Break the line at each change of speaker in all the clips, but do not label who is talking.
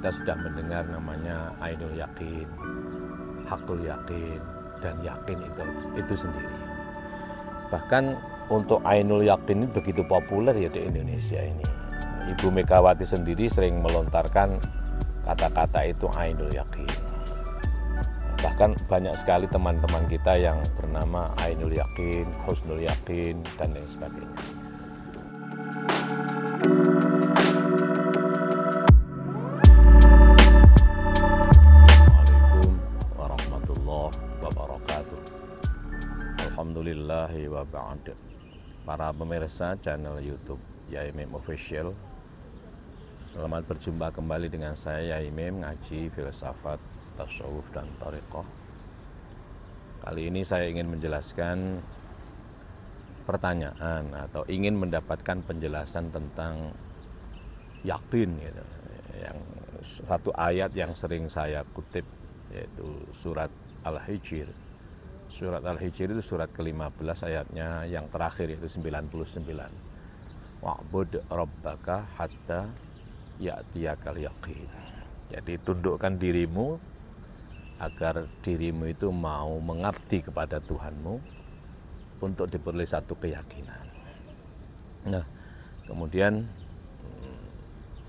kita sudah mendengar namanya ainul yakin, hakul yakin, dan yakin itu sendiri. Bahkan untuk ainul yakin ini begitu populer ya di Indonesia ini. Ibu Megawati sendiri sering melontarkan kata-kata itu ainul yakin. Bahkan banyak sekali teman-teman kita yang bernama ainul yakin, husnul yakin, dan lain sebagainya. Assalamualaikum warahmatullahi wabarakatuh. Alhamdulillahi wa ba'd. Para pemirsa channel YouTube Yaimim Official, selamat berjumpa kembali dengan saya Yaimim ngaji filsafat, tasawuf, dan thariqah. Kali ini saya ingin menjelaskan pertanyaan atau ingin mendapatkan penjelasan tentang yakin gitu. Yang satu ayat yang sering saya kutip yaitu surat Al-Hijr. Surat Al-Hijr itu surat ke-15 ayatnya yang terakhir yaitu 99. Wa'bud rabbaka hatta ya'tiyakal yaqin. Jadi tundukkan dirimu agar dirimu itu mau mengabdi kepada Tuhanmu untuk diperoleh satu keyakinan. Nah, kemudian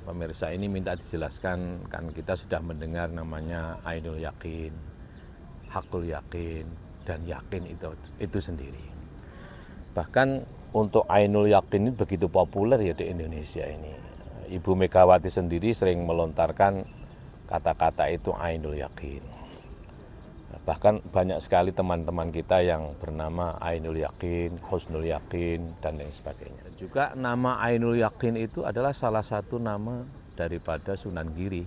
pemirsa ini minta dijelaskan, kan kita sudah mendengar namanya ainul yakin, hakul yakin, dan yakin itu sendiri. Bahkan untuk ainul yakin ini begitu populer ya di Indonesia ini. Ibu Megawati sendiri sering melontarkan kata-kata itu ainul yakin. Bahkan banyak sekali teman-teman kita yang bernama ainul yakin, husnul yakin, dan lain sebagainya. Juga nama ainul yakin itu adalah salah satu nama daripada Sunan Giri.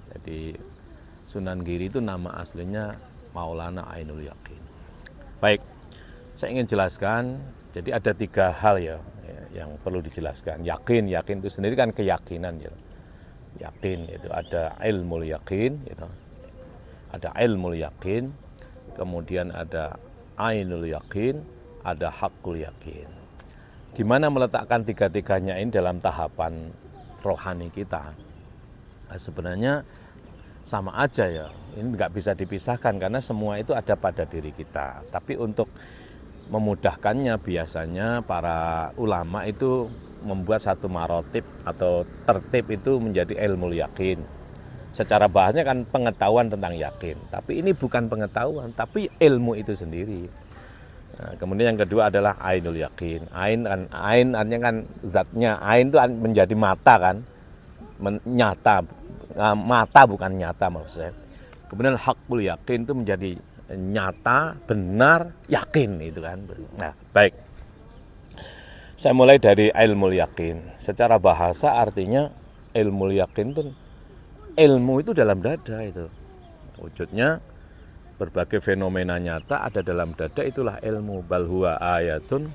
Jadi Sunan Giri itu nama aslinya Maulana Ainul Yakin. Baik, saya ingin jelaskan, jadi ada 3 hal ya yang perlu dijelaskan. Yakin itu sendiri kan keyakinan ya. Yakin itu ada ilmul yakin gitu. Ada ilmul yakin, kemudian ada ainul yakin, ada hakul yakin. Di mana meletakkan 3-tiganya ini dalam tahapan rohani kita. Nah, sebenarnya sama aja ya, ini nggak bisa dipisahkan karena semua itu ada pada diri kita. Tapi untuk memudahkannya biasanya para ulama itu membuat satu marotib atau tertib itu menjadi ilmu yakin. Secara bahasanya kan pengetahuan tentang yakin, tapi ini bukan pengetahuan, tapi ilmu itu sendiri. Nah, kemudian yang kedua adalah ainul yakin. Ain artinya kan zatnya, ain itu menjadi mata kan, nyata, mata bukan nyata maksudnya. Kemudian hakul yakin itu menjadi nyata, benar, yakin itu kan. Nah, baik. Saya mulai dari ilmu yakin. Secara bahasa artinya ilmu yakin itu ilmu itu dalam dada itu. Wujudnya berbagai fenomena nyata ada dalam dada, itulah ilmu. Bal huwa ayatun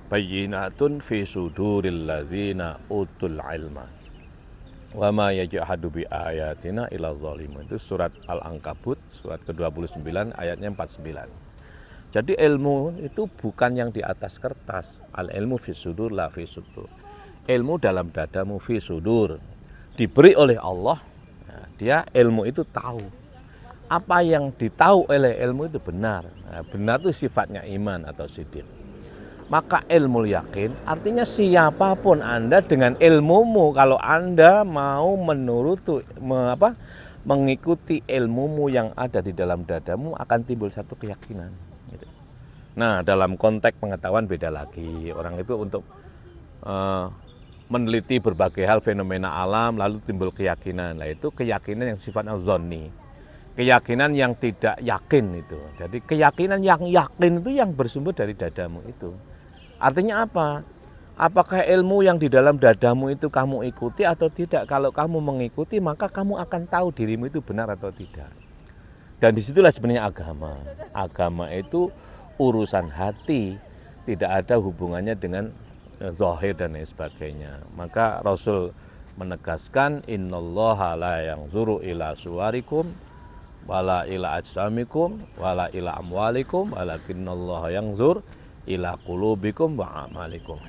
bayyinatun fi suduril ladzina utul ilma. Wa ma yajhadu bi ayatina illa zalimun. Itu surat Al-Ankabut, surat ke-29 ayatnya 49. Jadi ilmu itu bukan yang di atas kertas. Al ilmu fi sudur la fi sudur. Ilmu dalam dadamu fi sudur. Diberi oleh Allah, nah, dia ilmu itu tahu. Apa yang ditahu oleh ilmu itu benar. Nah, benar itu sifatnya iman atau siddiq. Maka ilmu yakin artinya siapapun Anda dengan ilmumu, kalau Anda mau mengikuti ilmumu yang ada di dalam dadamu, akan timbul satu keyakinan. Nah, dalam konteks pengetahuan beda lagi. Orang itu untuk meneliti berbagai hal fenomena alam lalu timbul keyakinan. Nah, itu keyakinan yang sifatnya zonni. Keyakinan yang tidak yakin itu. Jadi keyakinan yang yakin itu yang bersumber dari dadamu itu. Artinya apa? Apakah ilmu yang di dalam dadamu itu kamu ikuti atau tidak? Kalau kamu mengikuti, maka kamu akan tahu dirimu itu benar atau tidak. Dan disitulah sebenarnya agama. Agama itu urusan hati, tidak ada hubungannya dengan zahir dan lain sebagainya. Maka Rasul menegaskan innallaha la yanzuru ila suwarikum wala ila ajsamikum wala ila amwalikum walakinnallaha yanzur ila qulubikum wa amalikum.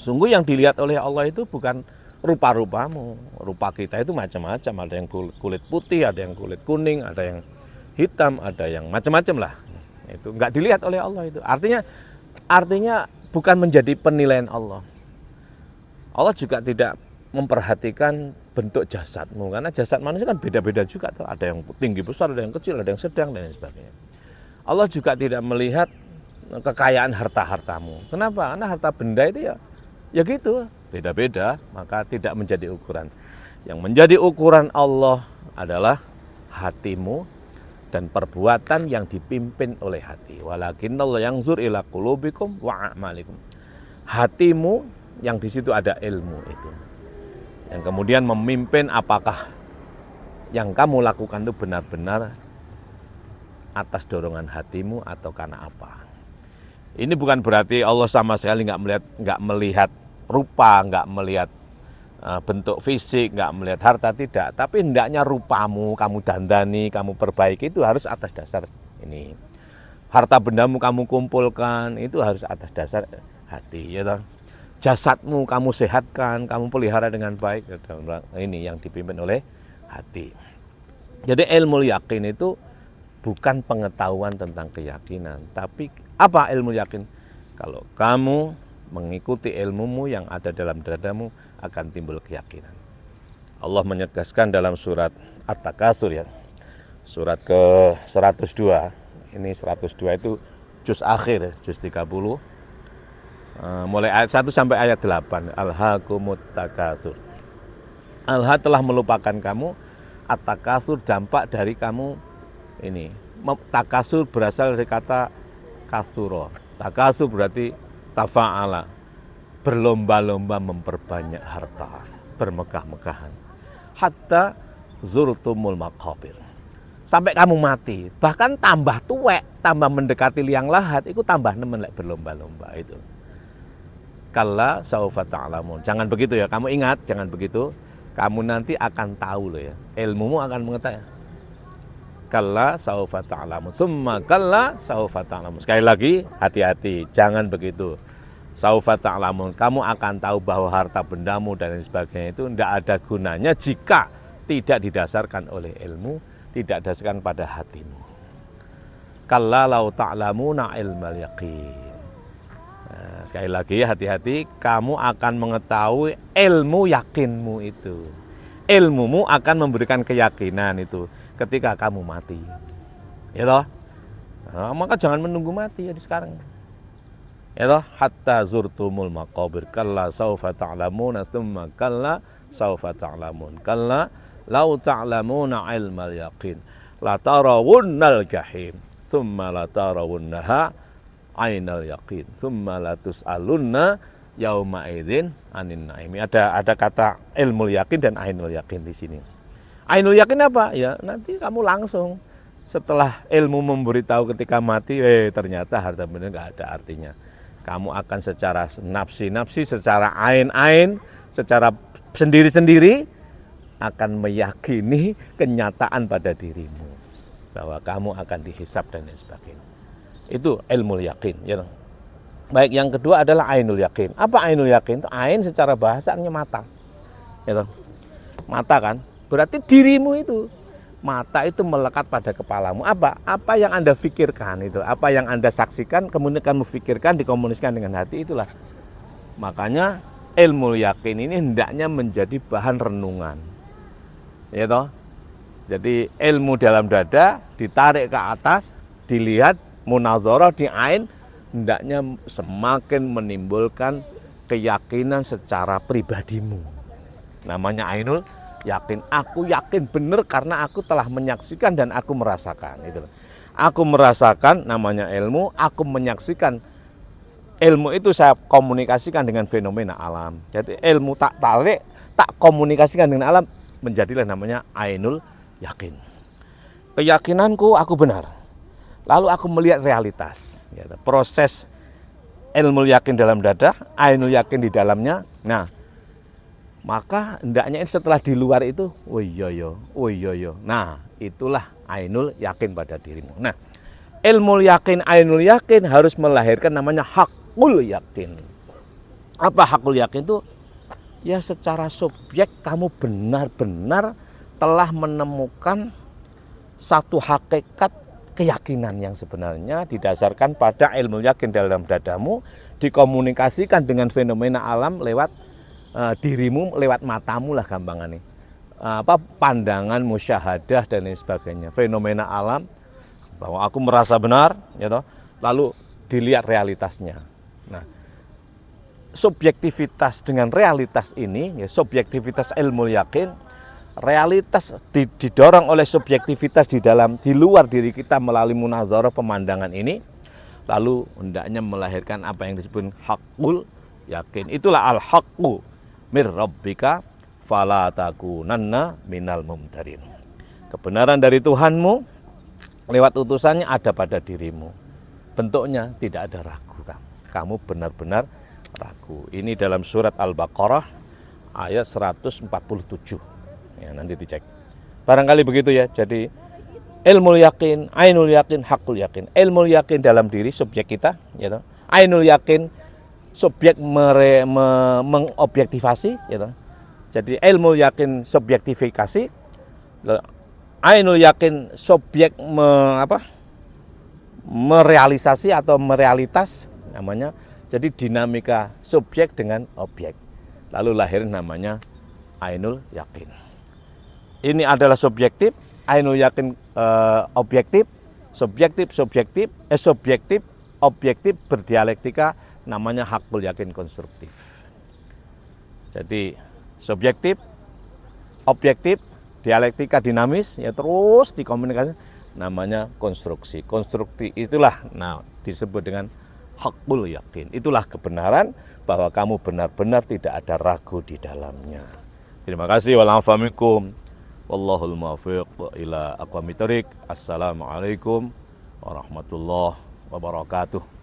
Sungguh yang dilihat oleh Allah itu bukan rupa-rupamu. Rupa kita itu macam-macam, ada yang kulit putih, ada yang kulit kuning, ada yang hitam, ada yang macam-macam lah. Itu enggak dilihat oleh Allah itu. Artinya bukan menjadi penilaian Allah. Allah juga tidak memperhatikan bentuk jasadmu, karena jasad manusia kan beda-beda juga tuh. Ada yang tinggi besar, ada yang kecil, ada yang sedang dan lain sebagainya. Allah juga tidak melihat kekayaan harta-hartamu. Kenapa? Karena harta benda itu ya gitu, beda-beda, maka tidak menjadi ukuran. Yang menjadi ukuran Allah adalah hatimu dan perbuatan yang dipimpin oleh hati. Walakinnallahu yanzur ila qulubikum wa a'malikum. Hatimu yang di situ ada ilmu itu. Yang kemudian memimpin apakah yang kamu lakukan itu benar-benar atas dorongan hatimu atau karena apa. Ini bukan berarti Allah sama sekali nggak melihat rupa, nggak melihat bentuk fisik, nggak melihat harta, tidak. Tapi hendaknya rupamu kamu dandani, kamu perbaiki itu harus atas dasar ini. Harta bendamu kamu kumpulkan itu harus atas dasar hati. Ya toh? Jasadmu kamu sehatkan, kamu pelihara dengan baik. Ini yang dipimpin oleh hati. Jadi ilmu yakin itu bukan pengetahuan tentang keyakinan, tapi apa ilmu yakin? Kalau kamu mengikuti ilmumu yang ada dalam dadamu akan timbul keyakinan. Allah menegaskan dalam surat At-Takatsur ya. Surat ke-102. Ini 102 itu juz akhir, juz 30. Mulai ayat 1 sampai ayat 8. Alhaakumut takatsur. Alha telah melupakan kamu, at-takatsur dampak dari kamu ini. Takasur berasal dari kata kasuro. Takasur berarti tafa'ala, berlomba-lomba memperbanyak harta, bermegah-megahan. Hatta zurtumul maqabir. Sampai kamu mati, bahkan tambah tuwek, tambah mendekati liang lahat, itu tambah nemen lek berlomba-lomba itu. Kalla saufa ta'lamun. Jangan begitu ya, kamu ingat, jangan begitu. Kamu nanti akan tahu loh ya. Ilmumu akan mengetahui. Kalla saufa ta'lamun. Summa kalla saufa ta'lamun. Sekali lagi, hati-hati, jangan begitu. Saufa ta'lamun. Kamu akan tahu bahwa harta bendamu dan lain sebagainya itu tidak ada gunanya jika tidak didasarkan oleh ilmu, tidak didasarkan pada hatimu. Kalla lau ta'lamuna ilmal yaqin. Nah, sekali lagi hati-hati, kamu akan mengetahui ilmu yakinmu itu. Ilmumu akan memberikan keyakinan itu ketika kamu mati. Ya toh? Nah, maka jangan menunggu mati ya di sekarang. Ya toh? Hatta zurtumul maqabir kalla saufa ta'lamuna tsumma kalla saufa ta'lamun. Kalla lau ta'lamuna ilmal yaqin la tarawunnal jahim tsumma la tarawunnaha ainal yaqin summa la tus'alunna yauma idzin anin naimi. Ada kata ilmu yakin dan ainul yakin di sini. Ainul yakin apa? Ya nanti kamu langsung setelah ilmu memberitahu ketika mati, ternyata harta benda enggak ada artinya. Kamu akan secara nafsi-nafsi, secara ain-ain, secara sendiri-sendiri akan meyakini kenyataan pada dirimu bahwa kamu akan dihisab dan lain sebagainya. Itu ilmu yakin ya. Baik, yang kedua adalah ainul yakin. Apa ainul yakin? Itu ain secara bahasanya mata. Ya, mata kan? Berarti dirimu itu. Mata itu melekat pada kepalamu. Apa yang Anda pikirkan itu, apa yang Anda saksikan, kemudian kamu pikirkan, dikomunikasikan dengan hati, itulah. Makanya ilmu yakin ini hendaknya menjadi bahan renungan. Ya toh? Jadi ilmu dalam dada ditarik ke atas, dilihat munazarah di ain, hendaknya semakin menimbulkan keyakinan secara pribadimu. Namanya ainul yakin. Aku yakin benar karena aku telah menyaksikan dan aku merasakan. Itu. Aku merasakan, namanya ilmu. Aku menyaksikan. Ilmu itu saya komunikasikan dengan fenomena alam. Jadi ilmu tak tarik, tak komunikasikan dengan alam, menjadilah namanya ainul yakin. Keyakinanku aku benar. Lalu aku melihat realitas, proses ilmu yakin dalam dada, ainul yakin di dalamnya. Nah, maka hendaknya setelah di luar itu, oh iya. Nah, itulah ainul yakin pada dirimu. Nah, ilmu yakin, ainul yakin harus melahirkan namanya hakul yakin. Apa hakul yakin itu? ya secara subjek kamu benar-benar telah menemukan satu hakikat keyakinan yang sebenarnya didasarkan pada ilmu yakin dalam dadamu, dikomunikasikan dengan fenomena alam lewat dirimu, lewat matamu lah gampangannya. Pandangan, musyahadah dan lain sebagainya. Fenomena alam bahwa aku merasa benar, ya toh, lalu dilihat realitasnya. Nah, subjektivitas dengan realitas ini, ya, subjektivitas ilmu yakin, realitas didorong oleh subjektivitas di luar diri kita melalui munadzarah pemandangan ini, lalu hendaknya melahirkan apa yang disebut haqqul yakin. Itulah al-haqqu mir rabbika fala takunanna minal mumtarin. Kebenaran dari Tuhanmu lewat utusannya ada pada dirimu. Bentuknya tidak ada ragu. Kamu benar-benar ragu. Ini dalam surat Al-Baqarah ayat 147. Ya, nanti dicek. Barangkali begitu ya. Jadi ilmu yakin, ainul yakin, hakul yakin. Ilmu yakin dalam diri subjek kita, gitu. Ainul yakin subjek mengobjektivasi, gitu. Jadi ilmu yakin subjektifikasi, ainul yakin subjek merealisasi atau merealitas namanya. Jadi dinamika subjek dengan objek. Lalu lahir namanya ainul yakin. Ini adalah subjektif, ainul yakin objektif, subjektif, objektif berdialektika namanya hakul yakin konstruktif. Jadi subjektif, objektif, dialektika dinamis, ya terus dikomunikasi namanya konstruksi. Konstruksi itulah disebut dengan hakul yakin. Itulah kebenaran bahwa kamu benar-benar tidak ada ragu di dalamnya. Terima kasih. Wa'alaikum minkum. Wallahul muwaffiq ila aqwamit thoriq. Assalamualaikum warahmatullahi wabarakatuh.